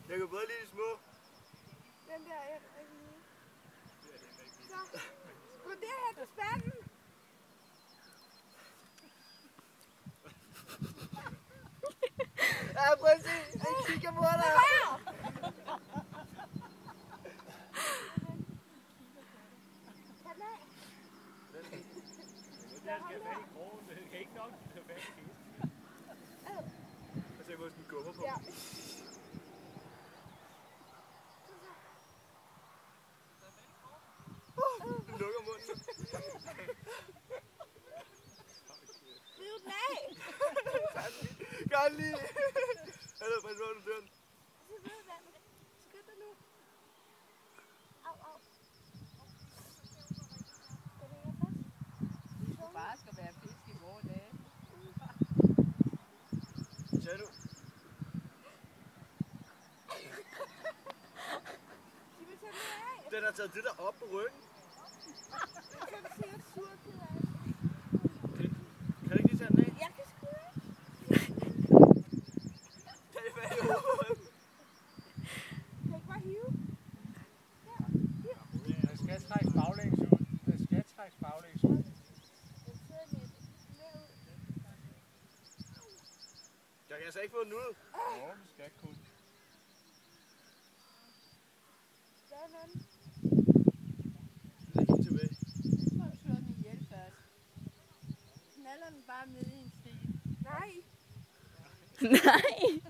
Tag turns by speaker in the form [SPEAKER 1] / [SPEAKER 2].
[SPEAKER 1] Jeg kan både lide de små.
[SPEAKER 2] Den der er rigtig lille. Så, gå derhen til spanden.
[SPEAKER 1] Ja, prøv at se. Jeg kigger på dig.
[SPEAKER 2] Tag den af.
[SPEAKER 3] Den skal være i krogen. Den kan ikke nok tage fat i fisken.
[SPEAKER 1] Og se, hvor den gummer på.
[SPEAKER 2] Ja.
[SPEAKER 1] Du lukker munden.
[SPEAKER 2] Riv den af.
[SPEAKER 1] Gør den lige. Eller, pas på, du dør den.
[SPEAKER 2] Så ved vandet. Skynd dig nu. Au, au. Den hænger fast.
[SPEAKER 4] Det bare skal være fisk i vore dage.
[SPEAKER 1] Sagde du?
[SPEAKER 2] De vil tage den af.
[SPEAKER 1] Den har taget det der op på ryggen.
[SPEAKER 2] Så er det sikkert surt til af.
[SPEAKER 1] Kan du ikke lige tage den af?
[SPEAKER 2] Jeg kan sgu ikke.
[SPEAKER 1] Tag det fat i hovedet.
[SPEAKER 2] Kan ikke bare hive?
[SPEAKER 3] Der skal trækkes baglæns ud. Der skal trækkes baglæns ud.
[SPEAKER 2] Den sidder lidt mere ud.
[SPEAKER 1] Jeg kan altså ikke få den ud.
[SPEAKER 3] Jo, vi skal kunne.
[SPEAKER 2] Der er en anden.
[SPEAKER 1] Den er helt tilbage.
[SPEAKER 4] Jeg tror, du slår den ihjel først. Knaller den bare ned i en sten.
[SPEAKER 2] Nej.
[SPEAKER 5] Nej.